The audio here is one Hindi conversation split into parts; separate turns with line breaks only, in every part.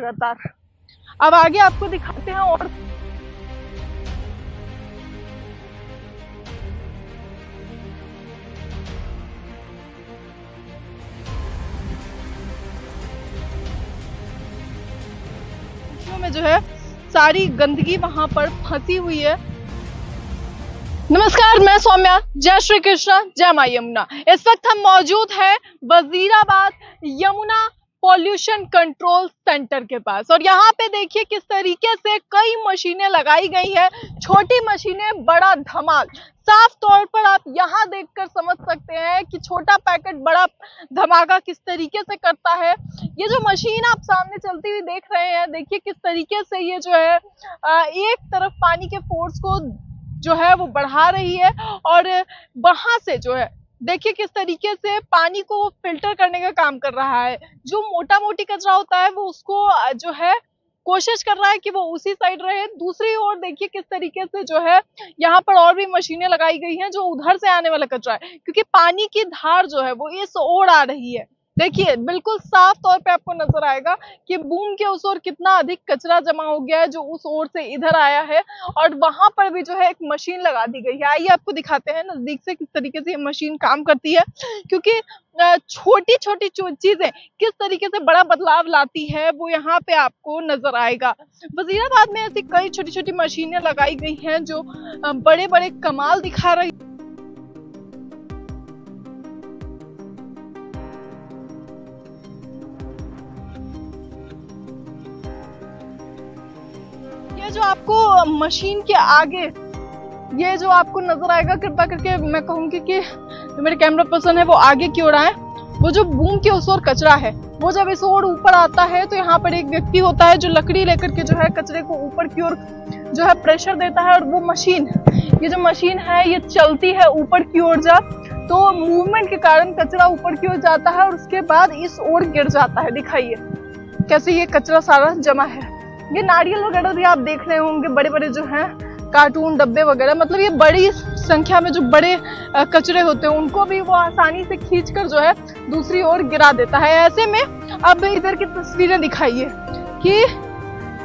लगातार। अब आगे आपको दिखाते हैं और में जो है सारी गंदगी वहां पर फंसी हुई है। नमस्कार, मैं सौम्या। जय श्री कृष्णा, जय मां यमुना। इस वक्त हम मौजूद हैं Wazirabad Yamuna pollution control centre के पास और यहाँ पे देखिए किस तरीके से कई मशीनें लगाई गई है। छोटी मशीनें, बड़ा धमाल। साफ तौर पर आप यहाँ देखकर समझ सकते हैं कि छोटा पैकेट बड़ा धमाका किस तरीके से करता है। ये जो मशीन आप सामने चलती हुई देख रहे हैं, देखिए किस तरीके से ये जो है एक तरफ पानी के फोर्स को जो है वो बढ़ा रही है और वहां से जो है देखिए किस तरीके से पानी को फिल्टर करने का काम कर रहा है। जो मोटा मोटी कचरा होता है वो उसको जो है कोशिश कर रहा है कि वो उसी साइड रहे। दूसरी ओर देखिए किस तरीके से जो है यहाँ पर और भी मशीनें लगाई गई हैं जो उधर से आने वाला कचरा है, क्योंकि पानी की धार जो है वो इस ओर आ रही है। देखिए बिल्कुल साफ तौर पे आपको नजर आएगा कि बूम के उस ओर कितना अधिक कचरा जमा हो गया है जो उस ओर से इधर आया है और वहां पर भी जो है एक मशीन लगा दी गई है। आइए आपको दिखाते हैं नजदीक से किस तरीके से ये मशीन काम करती है, क्योंकि छोटी छोटी चीजें किस तरीके से बड़ा बदलाव लाती है वो यहाँ पे आपको नजर आएगा। वजीराबाद में ऐसी कई छोटी छोटी मशीनें लगाई गई हैं जो बड़े बड़े कमाल दिखा रही। ये जो आपको मशीन के आगे ये जो आपको नजर आएगा, कृपया करके मैं कहूंगी कि जो मेरे कैमरा पर्सन है वो आगे की ओर आए। वो जो बूम के उस ओर कचरा है वो जब इस ओर ऊपर आता है तो यहाँ पर एक व्यक्ति होता है जो लकड़ी लेकर के जो है कचरे को ऊपर की ओर जो है प्रेशर देता है और वो मशीन, ये जो मशीन है ये चलती है ऊपर की ओर जा, तो मूवमेंट के कारण कचरा ऊपर की ओर जाता है और उसके बाद इस ओर गिर जाता है। दिखाइए कैसे ये कचरा सारा जमा है। ये नारियल वगैरह भी आप देख रहे होंगे, बड़े बड़े जो हैं कार्टून डब्बे वगैरह, मतलब ये बड़ी संख्या में जो बड़े कचरे होते हैं उनको भी वो आसानी से खींचकर जो है दूसरी ओर गिरा देता है। ऐसे में अब इधर की तस्वीरें दिखाइए कि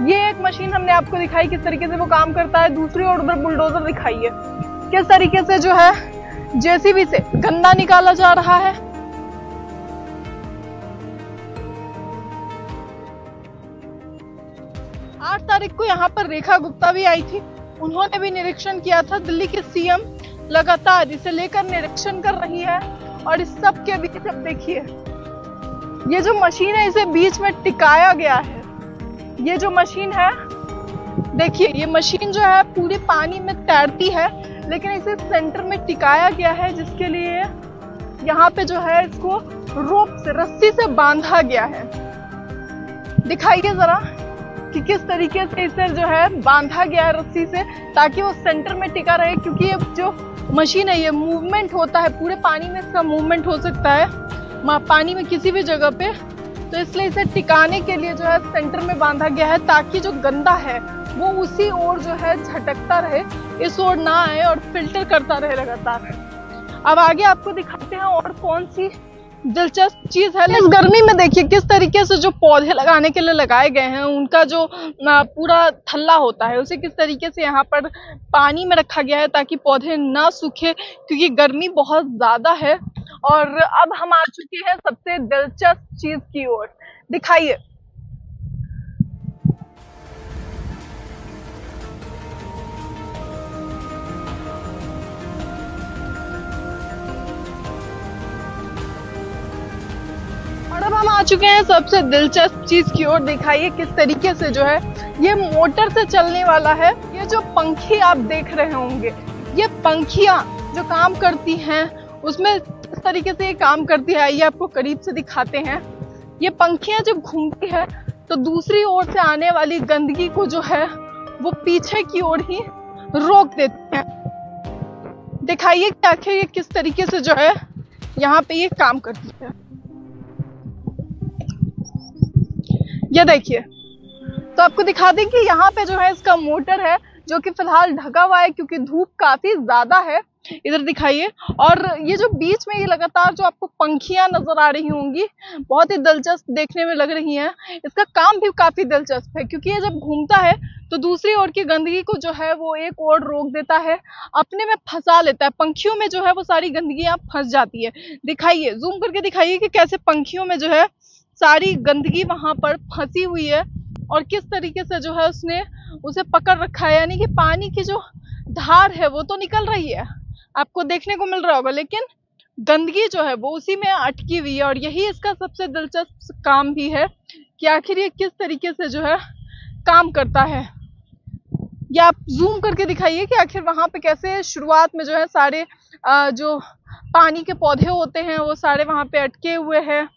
ये एक मशीन हमने आपको दिखाई किस तरीके से वो काम करता है। दूसरी ओर उधर बुलडोजर दिखाइए किस तरीके से जो है जेसीबी से गंदा निकाला जा रहा है। 8 तारीख को यहाँ पर रेखा गुप्ता भी आई थी, उन्होंने भी निरीक्षण किया था। दिल्ली के सीएम लगातार इसे लेकर निरीक्षण कर रही है और इस सब के बीच अब देखिए ये जो मशीन है इसे बीच में टिकाया गया है। ये जो मशीन है देखिए, ये मशीन जो है पूरी पानी में तैरती है लेकिन इसे सेंटर में टिकाया गया है, जिसके लिए यहाँ पे जो है इसको रोप से, रस्सी से बांधा गया है। दिखाइए जरा कि किस तरीके से इसे जो है बांधा गया है रस्सी से ताकि वो सेंटर में टिका रहे, क्योंकि ये जो मशीन है ये मूवमेंट होता है, पूरे पानी में इसका मूवमेंट हो सकता है पानी में किसी भी जगह पे, तो इसलिए इसे टिकाने के लिए जो है सेंटर में बांधा गया है ताकि जो गंदा है वो उसी ओर जो है झटकता रहे, इस ओर ना आए और फिल्टर करता रहे लगातार। अब आगे आपको दिखाते हैं और कौन सी दिलचस्प चीज है। इस गर्मी में देखिए किस तरीके से जो पौधे लगाने के लिए लगाए गए हैं उनका जो पूरा थल्ला होता है उसे किस तरीके से यहाँ पर पानी में रखा गया है ताकि पौधे ना सूखे, क्योंकि गर्मी बहुत ज्यादा है। और अब हम आ चुके हैं सबसे दिलचस्प चीज की ओर। दिखाइए और अब हम आ चुके हैं सबसे दिलचस्प चीज की ओर। दिखाइए किस तरीके से जो है ये मोटर से चलने वाला है। ये जो पंखी आप देख रहे होंगे, ये पंखियां जो काम करती हैं उसमें किस तरीके से ये काम करती है आइए आपको करीब से दिखाते हैं। ये पंखियां जब घूमती है तो दूसरी ओर से आने वाली गंदगी को जो है वो पीछे की ओर ही रोक देती हैं। दिखाइए कि आखिर ये किस तरीके से जो है यहाँ पे ये काम करती है। ये देखिए, तो आपको दिखा दें कि यहाँ पे जो है इसका मोटर है जो कि फिलहाल ढका हुआ है क्योंकि धूप काफी ज्यादा है इधर दिखाइए। और ये जो बीच में ये लगातार जो आपको पंखियां नजर आ रही होंगी, बहुत ही दिलचस्प देखने में लग रही हैं। इसका काम भी काफी दिलचस्प है, क्योंकि ये जब घूमता है तो दूसरी ओर की गंदगी को जो है वो एक ओर रोक देता है, अपने में फंसा लेता है। पंखियों में जो है वो सारी गंदगी फंस जाती है। दिखाइए, जूम करके दिखाइए कि कैसे पंखियों में जो है सारी गंदगी वहां पर फंसी हुई है, और किस तरीके से जो है उसने उसे पकड़ रखा है। यानी कि पानी की जो धार है वो तो निकल रही है, आपको देखने को मिल रहा होगा, लेकिन गंदगी जो है वो उसी में अटकी हुई है। और यही इसका सबसे दिलचस्प काम भी है कि आखिर ये किस तरीके से जो है काम करता है। या आप जूम करके दिखाइए कि आखिर वहां पे कैसे शुरुआत में जो है सारे जो पानी के पौधे होते हैं वो सारे वहां पे अटके हुए हैं,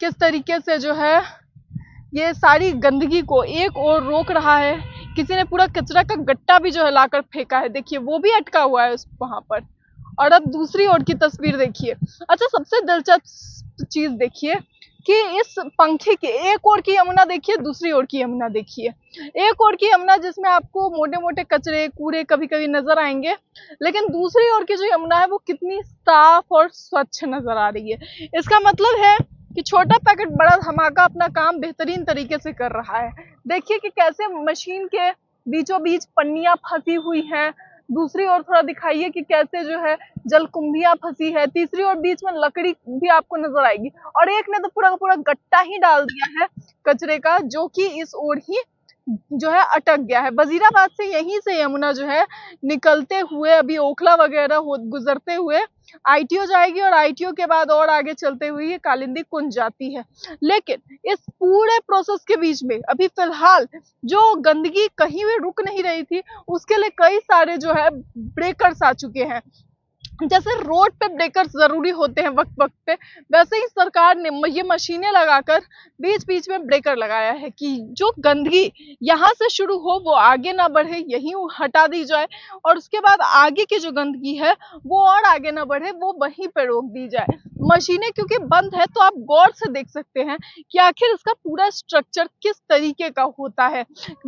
किस तरीके से जो है ये सारी गंदगी को एक और रोक रहा है। किसी ने पूरा कचरा का गट्टा भी जो है लाकर फेंका है, देखिए वो भी अटका हुआ है वहां पर। और अब दूसरी ओर की तस्वीर देखिए। अच्छा, सबसे दिलचस्प चीज देखिए कि इस पंखे के एक ओर की यमुना देखिए, दूसरी ओर की यमुना देखिए। एक ओर की यमुना जिसमें आपको मोटे मोटे कचरे कूड़े कभी कभी नजर आएंगे, लेकिन दूसरी ओर की जो यमुना है वो कितनी साफ और स्वच्छ नजर आ रही है। इसका मतलब है कि छोटा पैकेट बड़ा धमाका अपना काम बेहतरीन तरीके से कर रहा है। देखिए कि कैसे मशीन के बीचों बीच पन्नियां फंसी हुई हैं। दूसरी ओर थोड़ा दिखाइए कि कैसे जो है जलकुंभियां फंसी है। तीसरी ओर बीच में लकड़ी भी आपको नजर आएगी, और एक ने तो पूरा का पूरा गट्टा ही डाल दिया है कचरे का, जो कि इस ओर ही जो है अटक गया है। वजीराबाद से यहीं से यमुना जो है निकलते हुए अभी ओखला वगैरह गुजरते हुए आईटीओ जाएगी, और आईटीओ के बाद और आगे चलते हुए ये कालिंदी कुंज जाती है। लेकिन इस पूरे प्रोसेस के बीच में अभी फिलहाल जो गंदगी कहीं भी रुक नहीं रही थी, उसके लिए कई सारे जो है ब्रेकर्स आ चुके हैं। जैसे रोड पे ब्रेकर्स जरूरी होते हैं वक्त वक्त पे, वैसे ही सरकार ने ये मशीनें लगाकर बीच बीच में ब्रेकर लगाया है कि जो गंदगी यहाँ से शुरू हो वो आगे ना बढ़े, यहीं हटा दी जाए, और उसके बाद आगे की जो गंदगी है वो और आगे ना बढ़े, वो वहीं पे रोक दी जाए। मशीनें क्योंकि बंद है तो आप गौर से देख सकते हैं कि आखिर इसका पूरा स्ट्रक्चर किस तरीके का होता है।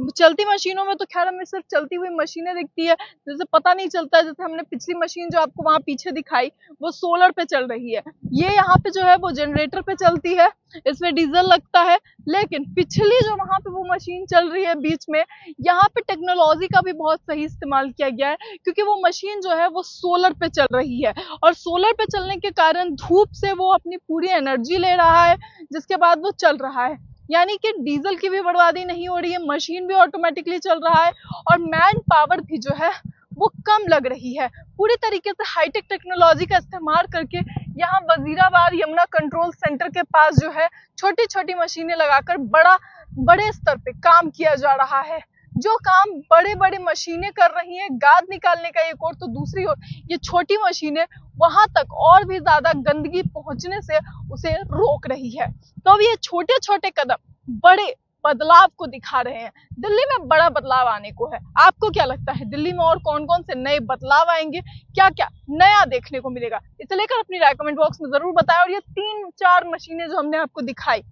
चलती मशीनों में तो खैर हमें सिर्फ चलती हुई मशीनें दिखती है, जैसे पता नहीं चलता है। जैसे हमने पिछली मशीन जो आपको वहां पीछे दिखाई वो सोलर पे चल रही है, ये यहाँ पे जो है वो जनरेटर पे चलती है, इसमें डीजल लगता है। लेकिन पिछली जो वहां पे वो मशीन चल रही है बीच में, यहाँ पे टेक्नोलॉजी का भी बहुत सही इस्तेमाल किया गया है, क्योंकि वो मशीन जो है वो सोलर पे चल रही है, और सोलर पे चलने के कारण धूप से वो अपनी पूरी एनर्जी ले रहा है, जिसके बाद वो चल रहा है। यानी कि डीजल की भी बर्बादी नहीं हो रही है, मशीन भी ऑटोमेटिकली चल रहा है, और मैन पावर भी जो है वो कम लग रही है। पूरी तरीके से हाईटेक टेक्नोलॉजी का इस्तेमाल करके यहाँ वजीराबाद यमुना कंट्रोल सेंटर के पास जो है छोटी छोटी मशीनें लगाकर बड़े स्तर पे काम किया जा रहा है। जो काम बड़े बड़े मशीनें कर रही हैं गाद निकालने का एक और, तो दूसरी ओर ये छोटी मशीनें वहां तक और भी ज्यादा गंदगी पहुंचने से उसे रोक रही है। तो अब ये छोटे छोटे कदम बड़े बदलाव को दिखा रहे हैं। दिल्ली में बड़ा बदलाव आने को है। आपको क्या लगता है दिल्ली में और कौन कौन से नए बदलाव आएंगे, क्या क्या नया देखने को मिलेगा, इसे लेकर अपनी राय कमेंट बॉक्स में जरूर बताएं। और ये 3-4 मशीनें जो हमने आपको दिखाई,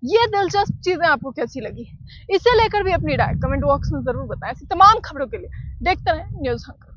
ये दिलचस्प चीजें आपको कैसी लगी, इसे लेकर भी अपनी राय कमेंट बॉक्स में जरूर बताएं। ऐसी तमाम खबरों के लिए देखते रहें न्यूज़ हंकर।